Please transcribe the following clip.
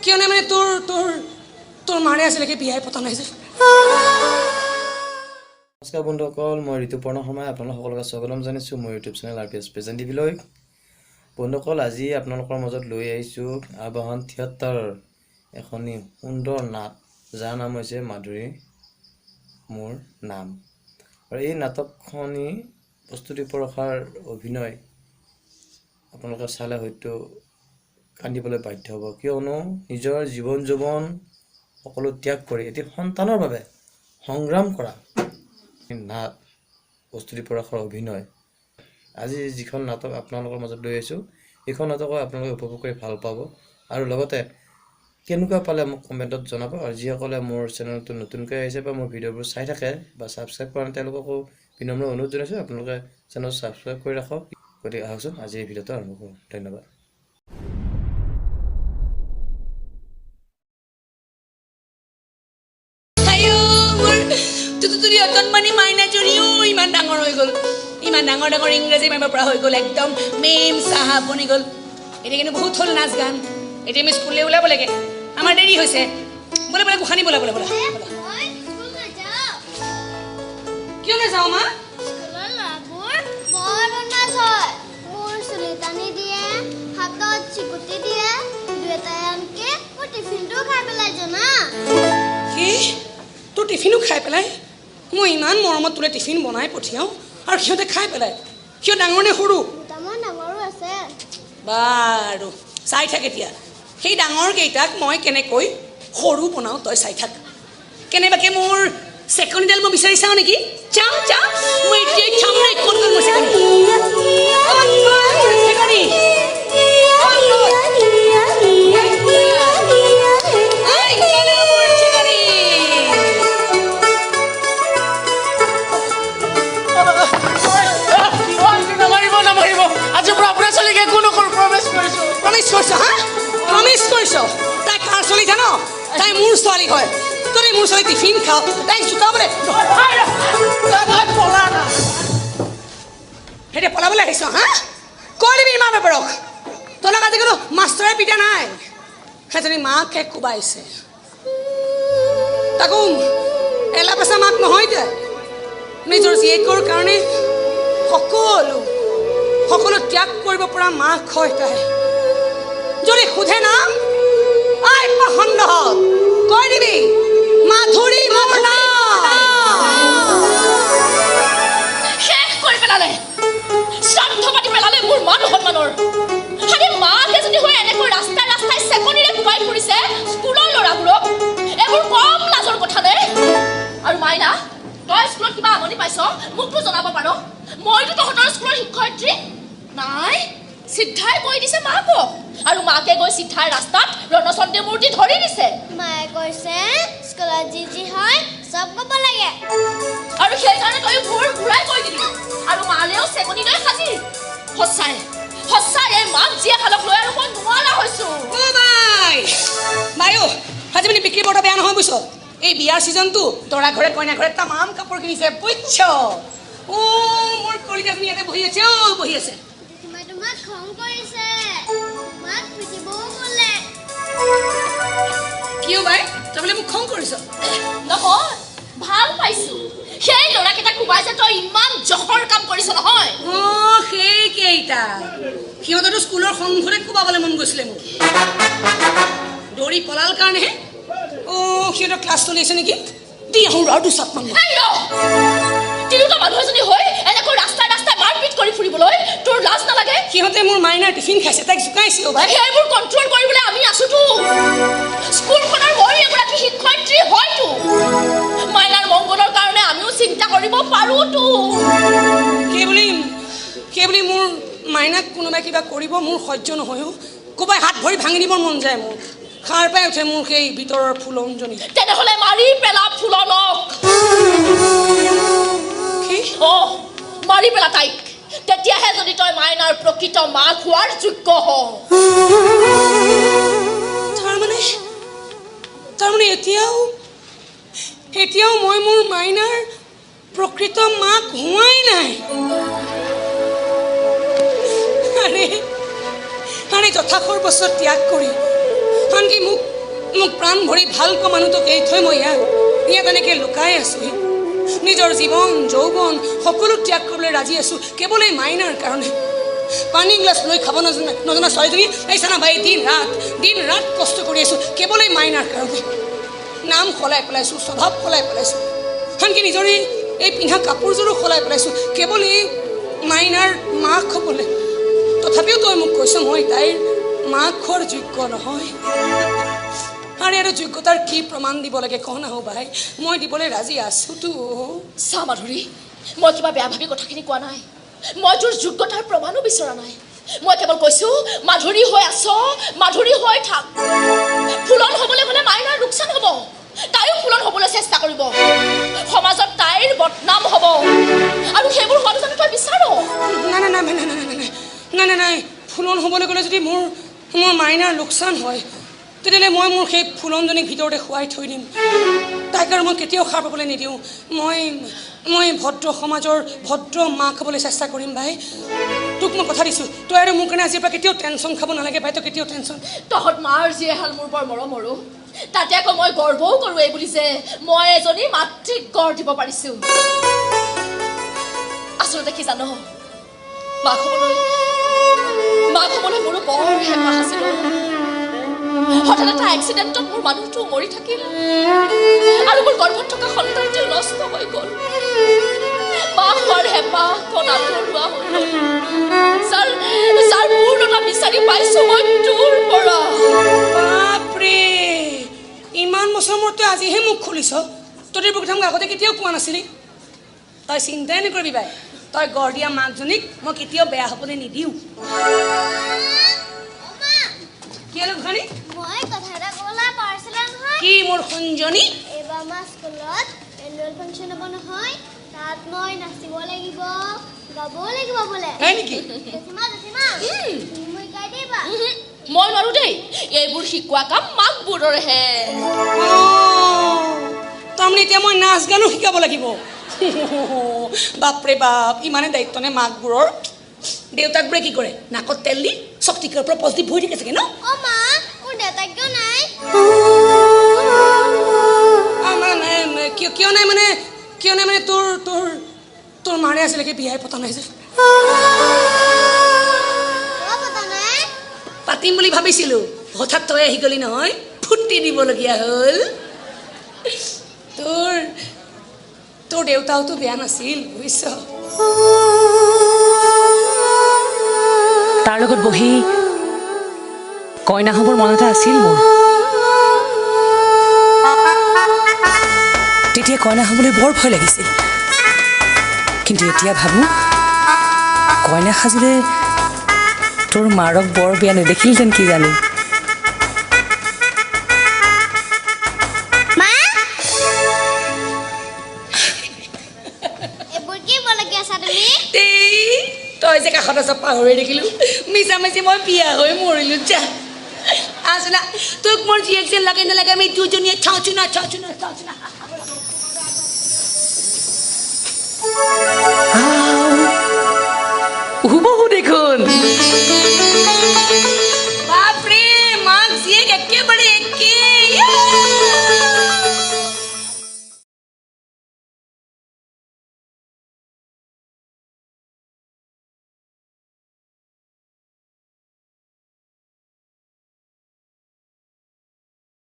কিয় নাই মানে তোৰ মাৰে আছিলেকে বিয়াই পতা নাই যে নমস্কাৰ বন্ধুসকল মই ঋতুপৰ্ণ শৰ্মা আপোনালোক সকলোকে স্বাগতম জনাইছোঁ মোৰ ইউটিউব চেনেল আৰপিএছ প্ৰেজেণ্ট টিভিলৈ বন্ধুসকল আজি আপোনালোকৰ মাজত লৈ আহিছোঁ আবাহন থিয়েটাৰৰ এখনি সুন্দৰ নাট যাৰ নাম হৈছে মাধুৰী মোৰ নাম আৰু এই নাটকখনি প্ৰস্তুতি পৰশাৰ অভিনয় আপোনালোকে চালে হয়তো কান্দিবলৈ বাধ্য হ'ব কিয়নো নিজৰ জীৱন যৌৱন সকলো ত্যাগ কৰি এটি সন্তানৰ বাবে সংগ্ৰাম কৰা নাট প্ৰস্তুতি পৰশাৰ অভিনয় আজি যিখন নাটক আপোনালোকৰ মাজত লৈ আহিছোঁ এইখন নাটক আপোনালোকে উপভোগ কৰি ভাল পাব আৰু লগতে কেনেকুৱা পালে মোক কমেণ্টত জনাব আৰু যিসকলে মোৰ চেনেলটো নতুনকৈ আহিছে বা মোৰ ভিডিঅ'বোৰ চাই থাকে বা ছাবস্ক্ৰাইব কৰা নাই তেওঁলোককো বিনম্ৰ অনুৰোধ জনাইছোঁ আপোনালোকে চেনেল ছাবস্ক্ৰাইব কৰি ৰাখক গতিকে আহকচোন আজি এই ভিডিঅ'টো আৰম্ভ কৰোঁ ধন্যবাদ অতনমানি মাইনা জৰিও ইমান ডাঙৰ হৈ গ'ল ইমান ডাঙৰ ডাঙৰ ইংৰাজী মাৰিব পৰা হৈ গ'ল একদম মেম চাহাব বনি গ'ল এতিয়া কিন্তু বহুত হ'ল নাচ গান এতিয়া আমি স্কুললৈ ওলাব লাগে আমাৰ দেৰি হৈছে বোলে বোলে গোসানী বোলা বোলে বোলা কিয় নাযাওঁ মা তোৰ টিফিনো খাই পেলাই মই ইমান মৰমত তোলে টিফিন বনাই পঠিয়াওঁ আৰু সিহঁতে খাই পেলাই সিহঁত ডাঙৰ নে সৰু বাৰু চাই থাক এতিয়া সেই ডাঙৰকেইটাক মই কেনেকৈ সৰু বনাওঁ তই চাই থাক কেনেবাকে মোৰ চেকনিডাল মই বিচাৰি চাওঁ নেকি চাওঁ চাওঁ মই এতিয়াই চাম নাই ক'ত গ'ল মোৰ চেকনি প্ৰমিছ কৰিছ তাই কাৰ চলি জান তাই মোৰ ছোৱালী হয় তই মোৰ ছোৱালী টিফিন খাওঁ তাই চুকাবলৈ এতিয়া পলাবলৈ আহিছ হা কৈ দিবি মা বেপাৰক তলক আজি কোনো মাষ্টৰে পিটা নাই সেইজনী মাকে কোবাইছে তাকো এলা পেচা মাক নহয় দে নিজৰ জীয়েকৰ কাৰণে সকলো ত্যাগ কৰিব পৰা মাক হয় তাই যদি সোধে নাম আই পচন্দ কৈ দিবি মাধুৰী মোৰ নাম শেষ কৰি পেলালে শ্ৰাদ্ধ পাতি পেলালে মোৰ মান সন্মানৰ খালি মাকে যদি হৈ এনেকৈ ৰাস্তাই ৰাস্তাই চেকনিৰে কোবাই ফুৰিছে স্কুলৰ ল'ৰাবোৰক এইবোৰ কম লাজৰ কথা নে আৰু মাইনা তই স্কুলত কিবা আমনি পাইছ মোকতো জনাব পাৰ মইতো তহঁতৰ স্কুলৰ শিক্ষয়িত্ৰী নাই সিদ্ধাই কৈ দিছে মাকক আৰু মাকে গৈ সিদ্ধাই ৰাস্তাত ৰণচণ্ডী মূৰ্তি ধৰি দিছে মায়ে কৈছে স্কুলত যি হয় সব ক'ব লাগে আৰু সেইকাৰণে তই ভোৰ ঘূৰাই কৈ দিলি আৰু মালেও চেকনি লৈ সাজি সঁচাই এই মাক জীয়া খালক লৈ আৰু মই নোৱাৰা হৈছোঁ বায়ু আজি মানে বিক্ৰী বৰ্তা বেয়া নহয় বুজিছ এই বিয়াৰ ছিজনটো দৰা ঘৰে কইনা ঘৰে তামাম কাপোৰ কিনিছে বুজিছ মোৰ কলিজাজনী ইয়াতে বহি আছে কিয় বাই তই বোলে মোক খং কৰিছ নহয় ভাল পাইছো সেই ল'ৰাকেইটা কোবাইছে তই ইমান জহৰ কাম কৰিছ নহয় সেইকেইটা সিহঁততো স্কুলৰ সন্মুখতে কোবাবলৈ মন গৈছিলে মোক দৌৰি পলাল কাৰণেহে সিহঁতৰ ক্লাছ চলি আছে নেকি দি আহোঁ আৰু দুচাপ মান তিনিটা মানুহ এজনী হৈ এনেকৈ ৰাস্তাই ৰাস্তাই মাৰপিট কৰি ফুৰিবলৈ তোৰ লাজ নালাগে সিহঁতে মোৰ মাইনাৰ টিফিন খাইছে তাইক জোকাইছে সেইবোৰ কণ্ট্ৰল কৰিবলৈ আমি আছোতো স্কুলখনৰ মই এগৰাকী শিক্ষয়িত্ৰী হয়তো মাইনাৰ মংগলৰ কাৰণে আমিও চিন্তা কৰিব পাৰোঁতো সেইবুলি মোৰ মাইনাক কোনোবাই কিবা কৰিব মোৰ সহ্য নহয়ও কোবাই হাত ভৰি ভাঙি দিব মন যায় মোৰ খাৰ পাই উঠে মোৰ সেই ভিতৰৰ ফুলনজনী তেনেহ'লে মাৰি পেলা ফুলনক মাৰি পেলা তাইক তেতিয়াহে যদি তই মাইনাৰ প্ৰকৃত মাক হোৱাৰ যোগ্য হ তাৰমানে এতিয়াও মই মোৰ মাইনাৰ প্ৰকৃত মাক হোৱাই নাই আৰে যথাসৰ্বস্ব ত্যাগ কৰি আনকি মোক প্ৰাণ ভৰি ভাল পোৱা মানুহটোক এৰি থৈ মই ইয়াত এনেকৈ লুকাই আছোঁহি নিজৰ জীৱন যৌৱন সকলো ত্যাগ কৰিবলৈ ৰাজি আছোঁ কেৱল এই মাইনাৰ কাৰণে পানী গ্লাছ লৈ খাব নজনা ছোৱালীজনী এই চানা ভাই দিন ৰাত কষ্ট কৰি আছোঁ কেৱল এই মাইনাৰ কাৰণে নাম সলাই পেলাইছোঁ স্বভাৱ সলাই পেলাইছোঁ আনকি নিজৰ এই পিন্ধা কাপোৰযোৰো সলাই পেলাইছোঁ কেৱল এই মাইনাৰ মাক হ'বলৈ তথাপিও তই মোক কৈছ মই তাইৰ মাক হোৱাৰ যোগ্য নহয় আৰে আৰু যোগ্যতাৰ কি প্ৰমাণ দিব লাগে কওঁ না ভাই মই দিবলৈ ৰাজি আছোঁতো চা মাধুৰী মই কিবা বেয়া ভাবি কথাখিনি কোৱা নাই মই তোৰ যোগ্যতাৰ প্ৰমাণো বিচৰা নাই মই কেৱল কৈছোঁ মাধুৰী হৈ আছ মাধুৰী হৈ থাক ফুলন হ'বলৈ গ'লে মাইনাৰ লোকচান হ'ব তাইও ফুলন হ'বলৈ চেষ্টা কৰিব সমাজত তাইৰ বদনাম হ'ব আৰু সেইবোৰ হোৱাটো জানো তই বিচাৰ নাই ফুলন হ'বলৈ গ'লে যদি মোৰ মাইনাৰ লোকচান হয় তেতিয়াহ'লে মই মোৰ সেই ফুলনজনীক ভিতৰতে শুৱাই থৈ দিম তাইক আৰু মই কেতিয়াও সাৰ পাবলৈ নিদিওঁ মই ভদ্ৰ সমাজৰ ভদ্ৰ মাক হ'বলৈ চেষ্টা কৰিম ভাই তোক মই কথা দিছোঁ তই আৰু মোৰ কাৰণে আজিৰ পৰা কেতিয়াও টেনশ্যন খাব নালাগে ভাই তই কেতিয়াও টেনশ্যন তহঁত মাৰ যি এহাল মোৰ বৰ মৰমৰো তাতে আকৌ মই গৰ্বও কৰোঁ এই বুলি যে মই এজনী মাতৃক গঢ় দিব পাৰিছোঁ আচলতে কি জানো মাক হ'বলৈ মোৰো বৰ হেঁপাহ আছিল হঠাৎ এটা এক্সিডেণ্টত মোৰ মানুহটো মৰি থাকিল আৰু মোৰ গৰ্ভত থকা সন্তানটো নষ্ট হৈ গ'ল মাক হোৱাৰ হেঁপাহ আঁতৰোৱা হ'ল যাৰ পূৰ্ণতা বিচাৰি পাইছোঁ মই তোৰ পৰা বাপৰে ইমান বছৰ মূৰত তই আজিহে মুখ খুলিছ তই এইবোৰ কথা মোক আগতে কেতিয়াও কোৱা নাছিলি তই চিন্তাই নকৰিবি বাই তই গঢ় দিয়া মাকজনীক মই কেতিয়াও বেয়া হ'বলৈ নিদিওঁ কি হ'ল ঘনী মই কথা এটা ক'বলৈ পাৰিছিলা নহয় কি মোৰ সুঞ্জনী এইবাৰ আমাৰ স্কুলত এনুৱেল ফাংচন হ'ব নহয় তাত মই নাচিব লাগিব গাব লাগিব বোলে হয় নেকি জেঠিমা মই শিকাই দিবা মই নোৱাৰোঁ দেই এইবোৰ শিকোৱা কাম মাকবোৰৰহে তাৰমানে এতিয়া মই নাচ গানো শিকাব লাগিব বাপৰে বাপ ইমানে দায়িত্ব নে মাকবোৰৰ দেউতাকবোৰে কি কৰে নাকত তেল দি শক্তিকৰ পৰা পজিটিভ হৈ থাকে চাগে ন অ মা মোৰ দেউতাক কিয় নাই কিয় নাই মানে তোৰ মাৰে আজিলৈকে বিয়াই পতা নাই যে পাতিম বুলি ভাবিছিলোঁ হঠাৎ তই আহি গলি নহয় ফুটি দিবলগীয়া হ'ল তোৰ দেউতাওতো বেয়া নাছিল বুজিছ তাৰ লগত বহি কইনা হ'বৰ মন এটা আছিল মোৰ তেতিয়া কইনা হ'বলৈ বৰ ভয় লাগিছিল কিন্তু এতিয়া ভাবোঁ কইনা সাজোৰে তোৰ মাৰক বৰ বেয়া নেদেখিলহেঁতেন কি জানি তই যে কাষত আছ পাহৰি দেখিলোঁ মিছামিছি মই বিয়া হৈ মৰিলোঁ যা আচলা তোক মোৰ জীয়েক যেন লাগে নালাগে আমি দুজনীয়ে চাওঁচো না